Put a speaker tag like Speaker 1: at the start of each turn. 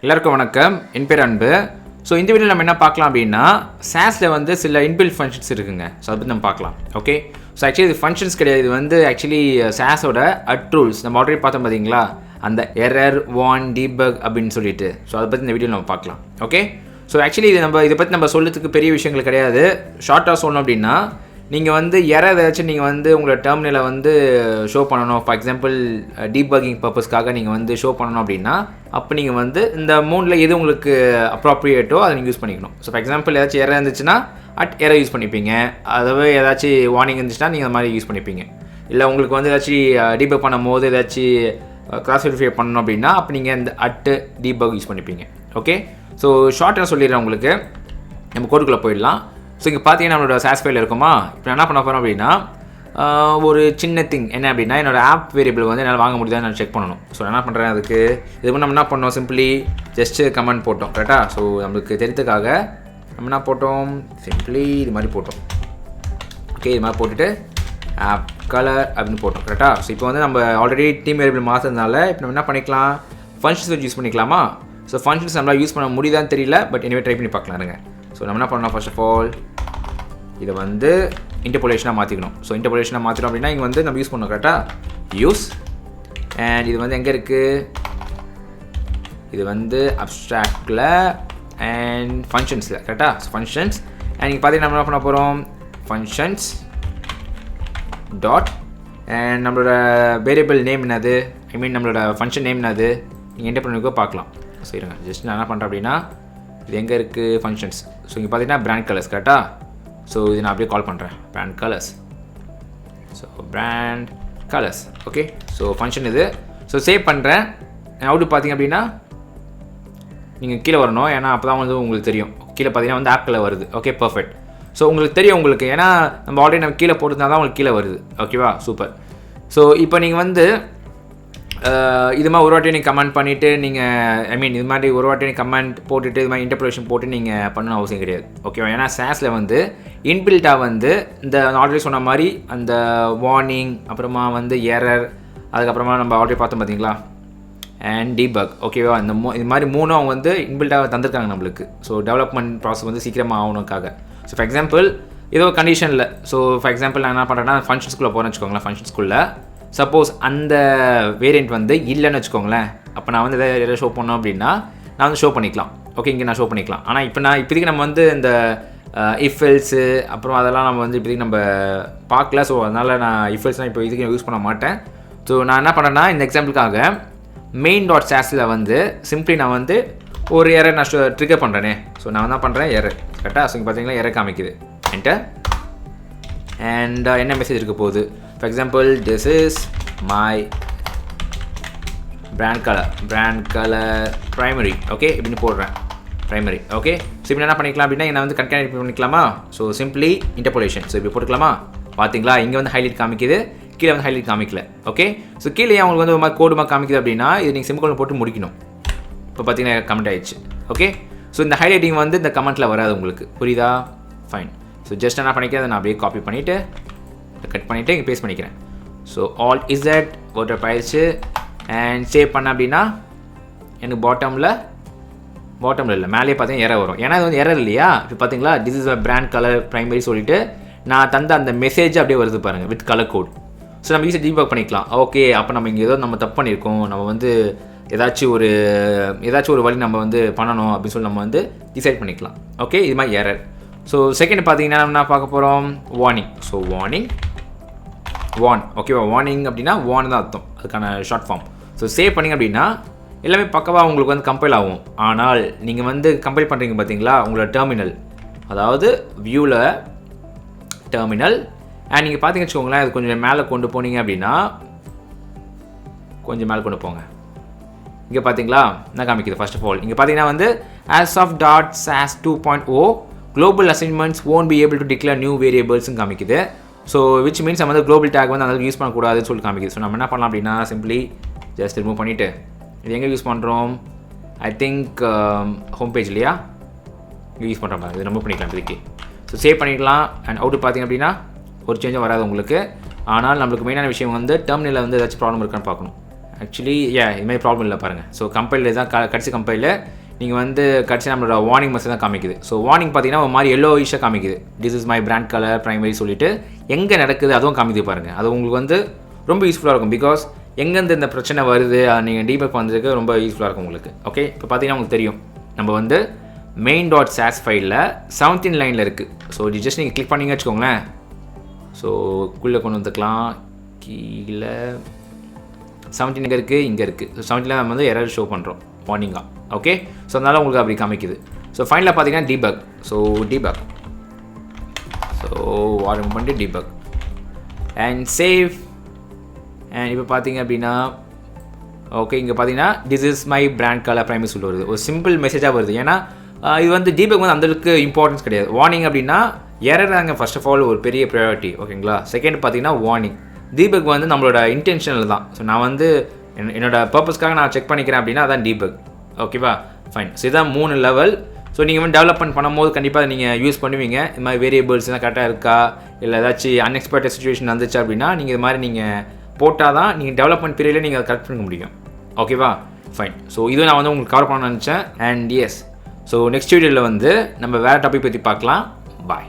Speaker 1: எல்லாருக்கும் வணக்கம். என் பேர் அன்பு. ஸோ இந்த வீடியோ நம்ம என்ன பார்க்கலாம் அப்படின்னா, SASSல வந்து சில இன்பில்ட் ஃபங்க்ஷன்ஸ் இருக்குங்க. ஸோ அதை பற்றி நம்ம பார்க்கலாம். ஓகே, ஸோ ஆக்சுவலி இது ஃபங்க்ஷன்ஸ் கிடையாது. இது வந்து ஆக்சுவலி SASSோட ரூல்ஸ் நம்ம ஆல்ரெடி பார்த்தோம் பார்த்தீங்களா, அந்த எரர் வார்ன் டீபக் அப்படின்னு சொல்லிட்டு. ஸோ அதை பற்றி இந்த வீடியோ நம்ம பார்க்கலாம். ஓகே, ஸோ ஆக்சுவலி இதை பற்றி நம்ம சொல்கிறதுக்கு பெரிய விஷயங்கள் கிடையாது. ஷார்ட்டாக சொல்லணும் அப்படின்னா, நீங்கள் வந்து எரர் ஏதாச்சும் நீங்கள் வந்து உங்களோட டெர்மினலை வந்து ஷோ பண்ணணும். ஃபார் எக்ஸாம்பிள் டீபக்கிங் பர்பஸ்க்காக நீங்கள் வந்து ஷோ பண்ணணும் அப்படின்னா, அப்போ நீங்கள் வந்து இந்த மூணில் எது உங்களுக்கு அப்ராப்ரியேட்டோ அதை நீங்கள் யூஸ் பண்ணிக்கணும். ஸோ ஃபார் எக்ஸாம்பிள் ஏதாச்சும் எரர் இருந்துச்சுன்னா எரர் யூஸ் பண்ணிப்பீங்க. அதாவது ஏதாச்சும் வார்னிங் இருந்துச்சுன்னா நீங்கள் அந்த மாதிரி யூஸ் பண்ணிப்பீங்க. இல்லை உங்களுக்கு வந்து ஏதாச்சும் டீபக் பண்ணும் போது ஏதாச்சும் கிராஸ் வெரிஃபை பண்ணணும் அப்படின்னா அப்போ நீங்கள் இந்த டீபக் யூஸ் பண்ணிப்பீங்க. ஓகே, ஸோ ஷார்ட்டாக சொல்லிடுறேன் உங்களுக்கு. நம்ம கோடுக்குள்ளே போயிடலாம். ஸோ இங்கே பார்த்தீங்கன்னா நம்மளோட SASS ஃபைல் இருக்குமா. இப்போ என்ன பண்ண போகிறோம் அப்படின்னா, ஒரு சின்ன திங் என்ன அப்படின்னா, என்னோடய ஆப் வேரியபிள் வந்து என்னால் வாங்க முடியுதான்னு நான் செக் பண்ணணும். ஸோ என்ன பண்ணுறேன், அதுக்கு இது நம்ம என்ன பண்ணோம், சிம்பிளி ஜஸ்ட்டு கமெண்ட் போட்டோம். கரெக்டாக? ஸோ நம்மளுக்கு தெரிஞ்சதுக்காக நம்ம என்ன போட்டோம், சிம்பிளி இது மாதிரி போட்டோம். ஓகே, இது மாதிரி போட்டுட்டு ஆப் கலர் அப்படின்னு போட்டோம். கரெக்டாக? ஸோ இப்போ வந்து நம்ம ஆல்ரெடி டீம் வேரியபிள் மாற்றுறதுனால இப்போ நம்ம என்ன பண்ணிக்கலாம், ஃபங்க்ஷன்ஸ் வச்சு யூஸ் பண்ணிக்கலாமா. ஸோ ஃபங்க்ஷன்ஸ் நம்மளால் யூஸ் பண்ண முடியுதான்னு தெரியல, பட் எனிவே ட்ரை பண்ணி பார்க்கலாம் இருங்க. ஸோ நம்ம என்ன பண்ணலாம், ஃபர்ஸ்ட் ஆஃப் ஆல் இதை வந்து இன்டர்போலேஷனாக மாற்றிக்கணும். ஸோ இன்டர்போலேஷனாக மாற்றிட்டோம் அப்படின்னா இங்கே வந்து நம்ம யூஸ் பண்ணோம். கரெக்டாக? யூஸ் அண்ட் இது வந்து எங்கே இருக்குது, இது வந்து அப்ஸ்ட்ராக்டில் அண்ட் ஃபங்க்ஷன்ஸில். கரெக்டாக? ஸோ ஃபங்க்ஷன்ஸ் அண்ட் இங்கே பார்த்தீங்கன்னா நம்ம என்ன பண்ண போகிறோம், ஃபங்க்ஷன்ஸ் டாட் அண்ட் நம்மளோட வேரியபிள் நேம் என்னது, நம்மளோட ஃபங்க்ஷன் நேம் என்னது நீங்கள் என்டர் பண்ணிக்கோ பார்க்கலாம். சரிங்க, ஜஸ்ட் நான் என்ன பண்ணுறேன் அப்படின்னா, இது எங்கே இருக்குது, ஃபங்க்ஷன்ஸ். ஸோ இங்கே பார்த்தீங்கன்னா பிராண்ட் கலர்ஸ். கரெக்டாக? ஸோ இது நான் அப்படியே கால் பண்ணுறேன், brand colours. So brand colours. Okay, so function இது. ஸோ சேவ் பண்ணுறேன். அவுட் பார்த்தீங்க அப்படின்னா நீங்கள் கீழே வரணும், ஏன்னா அப்போ தான் வந்து உங்களுக்கு தெரியும். கீழே பார்த்தீங்கன்னா வந்து ஆப் கலர் வருது. Okay, perfect. ஸோ உங்களுக்கு தெரியும் உங்களுக்கு, ஏன்னா நம்ம ஆல்ரெடி நம்ம கீழே போட்டுருந்தா தான் உங்களுக்கு கீழே வருது. ஓகேவா? சூப்பர். ஸோ இப்போ நீங்கள் வந்து இது மாதிரி ஒரு வாட்டி நீங்கள் கமெண்ட் பண்ணிவிட்டு நீங்கள் இது மாதிரி ஒரு வாட்டி நீங்கள் கமெண்ட் போட்டுட்டு இது மாதிரி இன்டர்பிரேஷன் போட்டு நீங்கள் பண்ணணும் அவசியம் கிடையாது. ஓகேவா? ஏன்னா SASSல வந்து இன்பில்ட்டாக வந்து இந்த ஆல்ரெடி சொன்ன மாதிரி அந்த வார்னிங், அப்புறமா வந்து எரர், அதுக்கப்புறமா நம்ம ஆல்ரெடி பார்த்தோம் பார்த்தீங்களா, அண்ட் டீபக். ஓகேவா? இது மாதிரி மூணும் அவங்க வந்து இன்பில்ட்டாக தந்திருக்காங்க நம்மளுக்கு. ஸோ டெவலப்மெண்ட் ப்ராசஸ் வந்து சீக்கிரமாக ஆகணுக்காக. ஸோ ஃபார் எக்ஸாம்பிள் ஏதோ கண்டிஷனில், ஸோ ஃபார் எக்ஸாம்பிள் நான் என்ன பண்ணுறேன்னா ஃபங்க்ஷன்ஸ்குள்ளே போகிறேன்னு வச்சுக்கோங்களேன். ஃபங்க்ஷன்ஸ்குள்ளே சப்போஸ் அந்த வேரியண்ட் வந்து இல்லைன்னு வச்சுக்கோங்களேன், அப்போ நான் வந்து எதாவது ஷோ பண்ணோம் அப்படின்னா நான் வந்து ஷோ பண்ணிக்கலாம். ஓகே, இங்கே நான் ஷோ பண்ணிக்கலாம். ஆனால் இப்போதைக்கு நம்ம வந்து இந்த இஃபெல்ஸு அப்புறம் அதெல்லாம் நம்ம வந்து இப்போதைக்கு நம்ம பார்க்கல. ஸோ அதனால் நான் இஃபெல்ஸ்லாம் இப்போ இதுக்கு யூஸ் பண்ண மாட்டேன். ஸோ நான் என்ன பண்ணேன்னா, இந்த எக்ஸாம்பிளுக்காக main.sassல வந்து சிம்பிளி நான் வந்து ஒரு எரர் நான் ட்ரிகர் பண்ணுறேனே. ஸோ நான் என்ன பண்ணுறேன், எரர். கரெக்டாக? ஸோ இங்கே பார்த்தீங்கன்னா எரர் காமிக்குது. என்டர் அண்ட் என்ன மெசேஜ் இருக்க போகுது, for example this is my brand colour primary. Okay, இப்படின்னு போடுறேன் ப்ரைமரி. ஓகே, ஸோ இப்படி என்ன பண்ணிக்கலாம் அப்படின்னா நான் வந்து கன்கேனேட் பண்ணிக்கலாமா. So simply interpolation. ஸோ இப்படி போட்டுக்கலாமா. பார்த்தீங்களா, இங்கே வந்து ஹைலைட் காமிக்குது, கீழே வந்து ஹைலைட் காமிக்கல. ஓகே, ஸோ கீழே அவங்களுக்கு வந்து ஒரு மாதிரி கோடுமாக காமிக்குது அப்படின்னா இது நீங்கள் சிம்பிள் போட்டு முடிக்கணும். இப்போ பார்த்தீங்கன்னா கமெண்ட் ஆயிடுச்சு. ஓகே, ஸோ இந்த ஹைலைட்டிங் வந்து இந்த கமெண்ட்டில் வராது உங்களுக்கு, புரியுதா? ஃபைன். ஸோ ஜஸ்ட் என்ன பண்ணிக்கிறேன், அதை நான் அப்படியே காப்பி பண்ணிவிட்டு கட் பண்ணிவிட்டு இங்கே பேஸ்ட் பண்ணிக்கிறேன். ஸோ Alt Z ஓட்டர் ஆயிடுச்சு அண்ட் சேவ் பண்ண அப்படின்னா எனக்கு பாட்டமில் இல்லை, மேலேயே பார்த்தீங்கன்னா எரர் வரும். ஏன்னா இது வந்து எரர் இல்லையா. இப்போ பார்த்தீங்களா, this is a brand colour primary சொல்லிட்டு நான் தந்த அந்த மெசேஜ் அப்படியே வருது பாருங்கள், வித் கலர் கோட். ஸோ நம்ம ஈஸியாக டீபக் பண்ணிக்கலாம். ஓகே, அப்போ நம்ம இங்கே ஏதோ நம்ம தப்பு பண்ணியிருக்கோம், நம்ம வந்து ஏதாச்சும் ஒரு வழி நம்ம வந்து பண்ணணும் அப்படின்னு சொல்லி நம்ம வந்து டிசைட் பண்ணிக்கலாம். ஓகே, இது மாதிரி எரர். ஸோ செகண்ட் பார்த்தீங்கன்னா நம்ம என்ன பார்க்க போகிறோம், வார்னிங். So warn. ஓகேவா? வார்னிங் அப்படின்னா வார்ன் தான் அர்த்தம், அதுக்கான ஷார்ட் ஃபார்ம். ஸோ சேவ் பண்ணிங்க அப்படின்னா எல்லாமே பக்கவாக உங்களுக்கு வந்து கம்பைல் ஆகும். ஆனால் நீங்கள் வந்து கம்பைல் பண்ணுறீங்க பார்த்தீங்களா, உங்களோட டெர்மினல், அதாவது வியூவில் டெர்மினல் அண்ட் நீங்கள் பார்த்தீங்கன்னு வச்சுக்கோங்களேன், அது கொஞ்சம் மேலே கொண்டு போனீங்க அப்படின்னா கொஞ்சம் மேலே கொண்டு போங்க. இங்கே பார்த்தீங்களா என்ன காமிக்குது, ஃபர்ஸ்ட் ஆஃப் ஆல் இங்கே பார்த்தீங்கன்னா வந்து as of .sass 2.0 global assignments won't be able to declare new variables காமிக்குது. ஸோ விச் மீன்ஸ் நம்ம வந்து குளோபல் டேக் வந்து அந்த யூஸ் பண்ணக்கூடாதுன்னு சொல்லி காமிக்குது. ஸோ நம்ம என்ன பண்ணலாம் அப்படின்னா சிம்பிளி ஜஸ்ட் ரிமூவ் பண்ணிவிட்டு இது எங்கே யூஸ் பண்ணுறோம், ஐ திங்க் ஹோம் பேஜ் இல்லையா, இங்கே யூஸ் பண்ணுற மாதிரி இது ரிமூவ் பண்ணிக்கலாம் இதுக்கு. ஸோ சேவ் பண்ணிக்கலாம் அண்ட் அவுட் பார்த்திங்க அப்படின்னா ஒரு சேஞ்சும் வராது உங்களுக்கு. ஆனால் நம்மளுக்கு மெயினான விஷயம் வந்து டெர்மினலில் வந்து ஏதாச்சும் ப்ராப்ளம் இருக்கான்னு பார்க்கணும். ஆக்சுவலி இதுமாதிரி ப்ராப்ளம் இல்லை பாருங்கள். ஸோ கம்பைலில் தான் கடைசி கம்பைலில் நீங்கள் வந்து கடைசி நம்மளோட வார்னிங் மெசேஜ் தான் காமிக்குது. ஸோ வார்னிங் பார்த்தீங்கன்னா ஒரு மாதிரி எல்லோ இஷ்ஷாக காமிக்குது. This is my brand colour primary சொல்லிட்டு எங்கே நடக்குது அதுவும் காமிக்குது பாருங்கள். அது உங்களுக்கு வந்து ரொம்ப யூஸ்ஃபுல்லாக இருக்கும். பிகாஸ் எங்கேருந்து இந்த பிரச்சனை வருது நீங்கள் டீபக் பண்ணுறதுக்கு ரொம்ப யூஸ்ஃபுல்லாக இருக்கும் உங்களுக்கு. ஓகே, இப்போ பார்த்தீங்கன்னா உங்களுக்கு தெரியும் நம்ம வந்து main.sas ஃபைலில் 17 லைனில் இருக்குது. ஸோ இது ஜஸ்ட் நீங்கள் கிளிக் பண்ணிங்க வச்சுக்கோங்களேன். ஸோ குள்ளே கொண்டு வந்துக்கலாம். கீழே 17 இங்கே இருக்குது, இங்கே இருக்குது. ஸோ 17 நம்ம வந்து எரர் ஷோ பண்ணுறோம் வார்னிங்காக. ஓகே, ஸோ அதனால் உங்களுக்கு அப்படி காமிக்குது. ஸோ ஃபைனலாக பார்த்தீங்கன்னா debug. So debug, so warning பண்ணிட்டு debug அண்ட் சேவ். அண்ட் இப்போ பார்த்தீங்க அப்படின்னா ஓகே, இங்கே பார்த்தீங்கன்னா this is my brand colour primary சொல்ல வருது. ஒரு சிம்பிள் மெசேஜாக வருது. ஏன்னா இது வந்து debug வந்து அந்தளவுக்கு இம்பார்ட்டன்ஸ் கிடையாது. வார்னிங் அப்படின்னா எரர் தாங்க ஃபர்ஸ்ட் ஆஃப் ஆல் ஒரு பெரிய ப்ரையாரிட்டி. ஓகேங்களா. செகண்ட் பார்த்தீங்கன்னா வார்னிங். debug வந்து நம்மளோட இன்டென்ஷனல் தான். ஸோ நான் வந்து என்னோட பர்பஸ்க்காக நான் செக் பண்ணிக்கிறேன் அப்படின்னா அதான் debug. ஓகேவா, ஃபைன். ஸோ இதான் 3 லெவல். ஸோ நீங்கள் வந்து டெவலப்மெண்ட் பண்ணும்போது கண்டிப்பாக நீங்கள் யூஸ் பண்ணுவீங்க. இது மாதிரி வேரியபிள்ஸ்லாம் கரெக்டாக இருக்கா, இல்லை ஏதாச்சும் அன்எக்ஸ்பெக்டட் சுச்சுவேஷன் வந்துச்சு அப்படின்னா நீங்கள் இது மாதிரி நீங்கள் போட்டால் தான் நீங்கள் டெவலப்மெண்ட் பீரியடில் நீங்கள் அதை கரெக்ட் பண்ண முடியும். ஓகேவா, ஃபைன். ஸோ இது நான் வந்து உங்களுக்கு கவர் பண்ண நினச்சேன். அண்ட் எஸ், ஸோ நெக்ஸ்ட் வீடியோவில் வந்து நம்ம வேறு டாபிக் பற்றி பார்க்கலாம். பாய்.